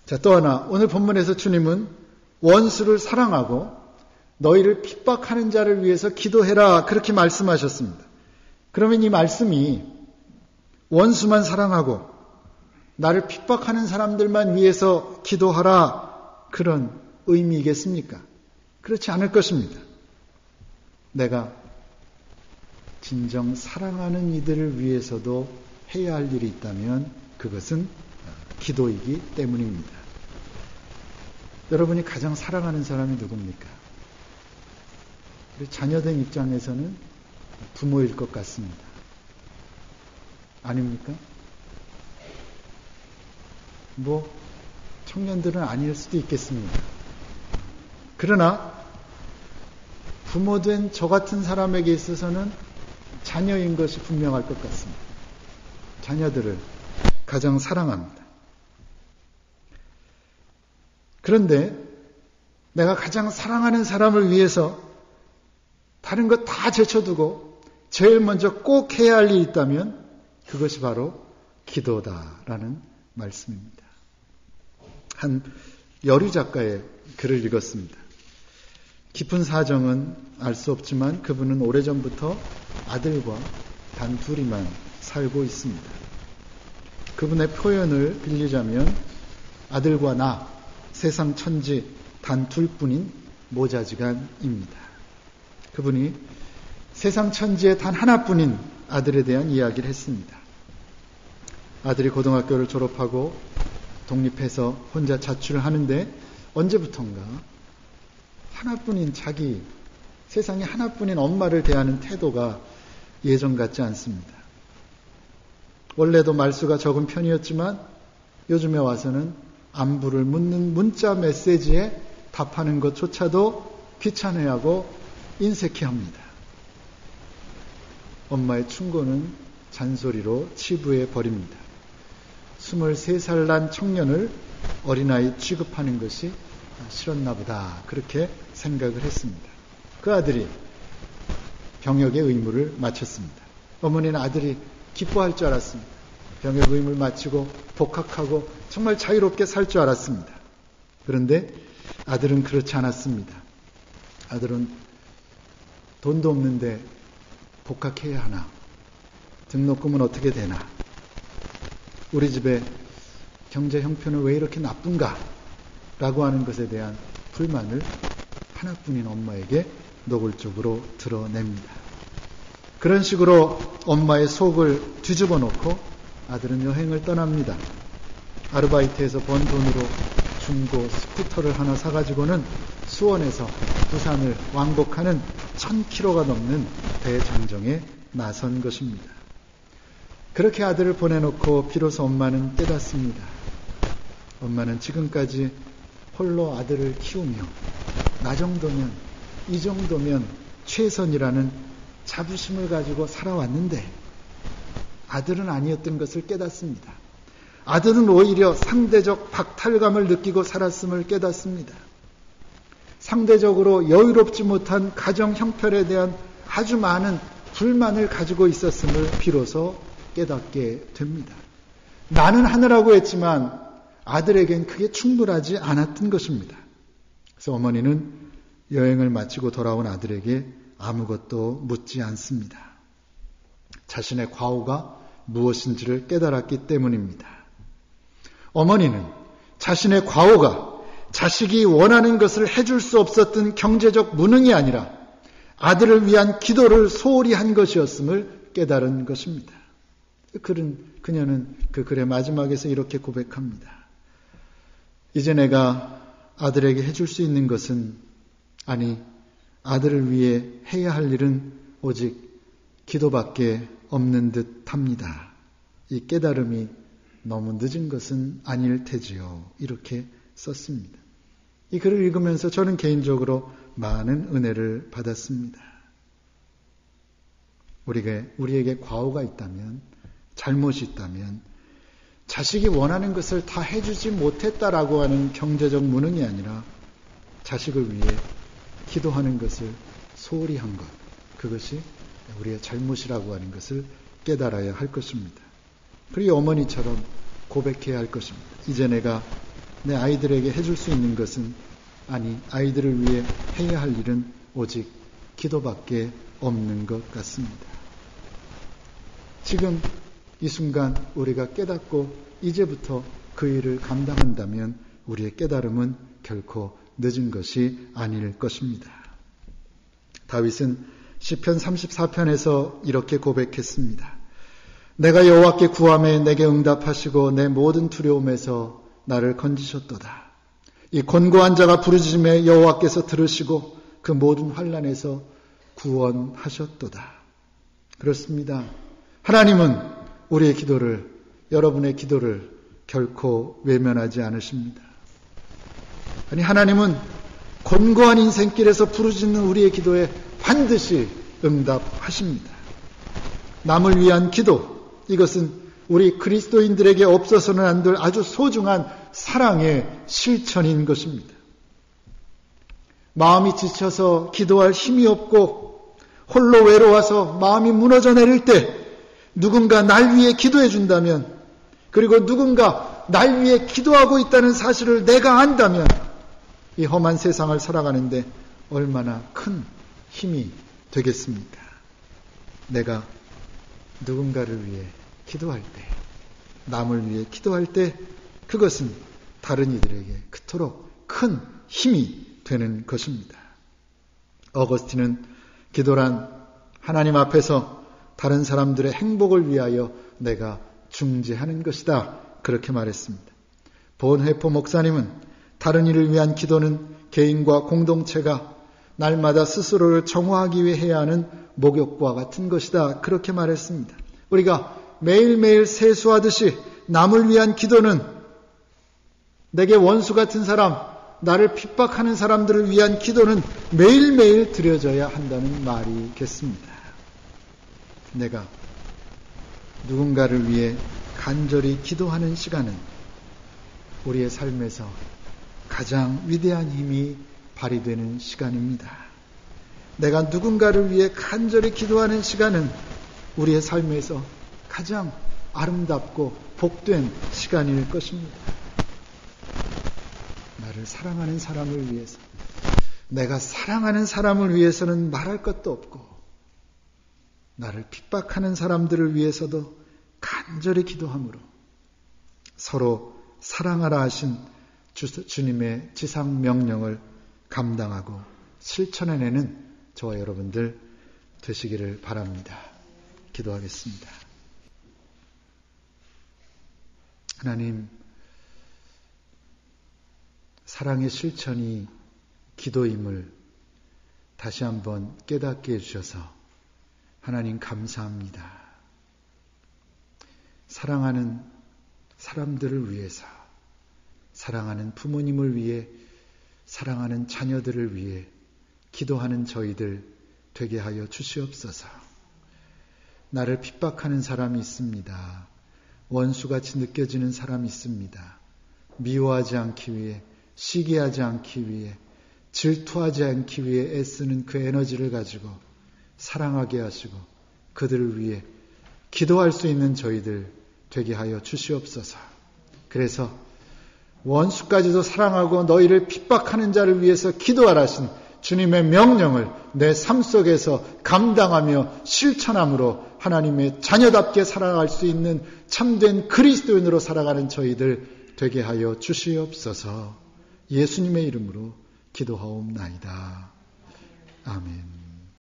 자, 또 하나, 오늘 본문에서 주님은 원수를 사랑하고 너희를 핍박하는 자를 위해서 기도해라, 그렇게 말씀하셨습니다. 그러면 이 말씀이 원수만 사랑하고 나를 핍박하는 사람들만 위해서 기도하라, 그런 의미이겠습니까? 그렇지 않을 것입니다. 내가 진정 사랑하는 이들을 위해서도 해야 할 일이 있다면 그것은 기도이기 때문입니다. 여러분이 가장 사랑하는 사람이 누굽니까? 우리 자녀된 입장에서는 부모일 것 같습니다. 아닙니까? 청년들은 아닐 수도 있겠습니다. 그러나 부모된 저 같은 사람에게 있어서는 자녀인 것이 분명할 것 같습니다. 자녀들을 가장 사랑합니다. 그런데 내가 가장 사랑하는 사람을 위해서 다른 것 다 제쳐두고 제일 먼저 꼭 해야 할 일이 있다면 그것이 바로 기도다라는 말씀입니다. 한 여류 작가의 글을 읽었습니다. 깊은 사정은 알 수 없지만 그분은 오래전부터 아들과 단 둘이만 살고 있습니다. 그분의 표현을 빌리자면 아들과 나, 세상 천지 단 둘뿐인 모자지간입니다. 그분이 세상 천지에 단 하나뿐인 아들에 대한 이야기를 했습니다. 아들이 고등학교를 졸업하고 독립해서 혼자 자취를 하는데 언제부턴가 하나뿐인 자기, 세상에 하나뿐인 엄마를 대하는 태도가 예전 같지 않습니다. 원래도 말수가 적은 편이었지만 요즘에 와서는 안부를 묻는 문자 메시지에 답하는 것조차도 귀찮아하고 인색해합니다. 엄마의 충고는 잔소리로 치부해 버립니다. 23살 난 청년을 어린아이 취급하는 것이 싫었나 보다, 그렇게 생각을 했습니다. 그 아들이 병역의 의무를 마쳤습니다. 어머니는 아들이 기뻐할 줄 알았습니다. 병역 의무를 마치고 복학하고 정말 자유롭게 살 줄 알았습니다. 그런데 아들은 그렇지 않았습니다. 아들은 돈도 없는데 복학해야 하나? 등록금은 어떻게 되나? 우리 집의 경제 형편은 왜 이렇게 나쁜가? 라고 하는 것에 대한 불만을 하나뿐인 엄마에게 노골적으로 드러냅니다. 그런 식으로 엄마의 속을 뒤집어 놓고 아들은 여행을 떠납니다. 아르바이트에서 번 돈으로 중고 스쿠터를 하나 사가지고는 수원에서 부산을 왕복하는 1000km가 넘는 대장정에 나선 것입니다. 그렇게 아들을 보내놓고 비로소 엄마는 깨닫습니다. 엄마는 지금까지 홀로 아들을 키우며 나 정도면, 이 정도면 최선이라는 자부심을 가지고 살아왔는데 아들은 아니었던 것을 깨닫습니다. 아들은 오히려 상대적 박탈감을 느끼고 살았음을 깨닫습니다. 상대적으로 여유롭지 못한 가정 형편에 대한 아주 많은 불만을 가지고 있었음을 비로소 깨닫게 됩니다. 나는 하느라고 했지만 아들에겐 그게 충분하지 않았던 것입니다. 그래서 어머니는 여행을 마치고 돌아온 아들에게 아무것도 묻지 않습니다. 자신의 과오가 무엇인지를 깨달았기 때문입니다. 어머니는 자신의 과오가 자식이 원하는 것을 해줄 수 없었던 경제적 무능이 아니라 아들을 위한 기도를 소홀히 한 것이었음을 깨달은 것입니다. 그녀는 그 글의 마지막에서 이렇게 고백합니다. 이제 내가 아들에게 해줄 수 있는 것은, 아니 아들을 위해 해야 할 일은 오직 기도밖에 없는 듯 합니다. 이 깨달음이 너무 늦은 것은 아닐 테지요. 이렇게 썼습니다. 이 글을 읽으면서 저는 개인적으로 많은 은혜를 받았습니다. 우리에게 과오가 있다면, 잘못이 있다면 자식이 원하는 것을 다 해주지 못했다라고 하는 경제적 무능이 아니라 자식을 위해 기도하는 것을 소홀히 한 것, 그것이 우리의 잘못이라고 하는 것을 깨달아야 할 것입니다. 그리고 어머니처럼 고백해야 할 것입니다. 이제 내가 내 아이들에게 해줄 수 있는 것은 아이들을 위해 해야 할 일은 오직 기도밖에 없는 것 같습니다. 지금 이 순간 우리가 깨닫고 이제부터 그 일을 감당한다면 우리의 깨달음은 결코 늦은 것이 아닐 것입니다. 다윗은 시편 34편에서 이렇게 고백했습니다. 내가 여호와께 구하매 내게 응답하시고 내 모든 두려움에서 나를 건지셨도다. 이 곤고한 자가 부르짖음에 여호와께서 들으시고 그 모든 환난에서 구원하셨도다. 그렇습니다. 하나님은 우리의 기도를, 여러분의 기도를 결코 외면하지 않으십니다. 아니, 하나님은 곤고한 인생길에서 부르짖는 우리의 기도에 반드시 응답하십니다. 남을 위한 기도, 이것은 우리 그리스도인들에게 없어서는 안 될 아주 소중한 사랑의 실천인 것입니다. 마음이 지쳐서 기도할 힘이 없고 홀로 외로워서 마음이 무너져 내릴 때 누군가 날 위해 기도해 준다면, 그리고 누군가 날 위해 기도하고 있다는 사실을 내가 안다면 이 험한 세상을 살아가는데 얼마나 큰 힘이 되겠습니까? 내가 누군가를 위해 기도할 때, 남을 위해 기도할 때 그것은 다른 이들에게 그토록 큰 힘이 되는 것입니다. 어거스틴은 기도란 하나님 앞에서 다른 사람들의 행복을 위하여 내가 중재하는 것이다, 그렇게 말했습니다. 본회포 목사님은 다른 이를 위한 기도는 개인과 공동체가 날마다 스스로를 정화하기 위해 해야 하는 목욕과 같은 것이다, 그렇게 말했습니다. 우리가 매일매일 세수하듯이 남을 위한 기도는 내게 원수 같은 사람, 나를 핍박하는 사람들을 위한 기도는 매일매일 드려져야 한다는 말이겠습니다. 내가 누군가를 위해 간절히 기도하는 시간은 우리의 삶에서 가장 위대한 힘이 발휘되는 시간입니다. 내가 누군가를 위해 간절히 기도하는 시간은 우리의 삶에서 가장 아름답고 복된 시간일 것입니다. 나를 사랑하는 사람을 위해서, 내가 사랑하는 사람을 위해서는 말할 것도 없고, 나를 핍박하는 사람들을 위해서도 간절히 기도함으로 서로 사랑하라 하신 주님의 지상 명령을 감당하고 실천해내는 저와 여러분들 되시기를 바랍니다. 기도하겠습니다. 하나님, 사랑의 실천이 기도임을 다시 한번 깨닫게 해주셔서 하나님 감사합니다. 사랑하는 사람들을 위해서, 사랑하는 부모님을 위해, 사랑하는 자녀들을 위해 기도하는 저희들 되게 하여 주시옵소서. 나를 핍박하는 사람이 있습니다. 원수같이 느껴지는 사람이 있습니다. 미워하지 않기 위해, 시기하지 않기 위해, 질투하지 않기 위해 애쓰는 그 에너지를 가지고 사랑하게 하시고 그들을 위해 기도할 수 있는 저희들 되게 하여 주시옵소서. 그래서 원수까지도 사랑하고 너희를 핍박하는 자를 위해서 기도하라신 주님의 명령을 내 삶 속에서 감당하며 실천함으로 하나님의 자녀답게 살아갈 수 있는 참된 그리스도인으로 살아가는 저희들 되게 하여 주시옵소서. 예수님의 이름으로 기도하옵나이다.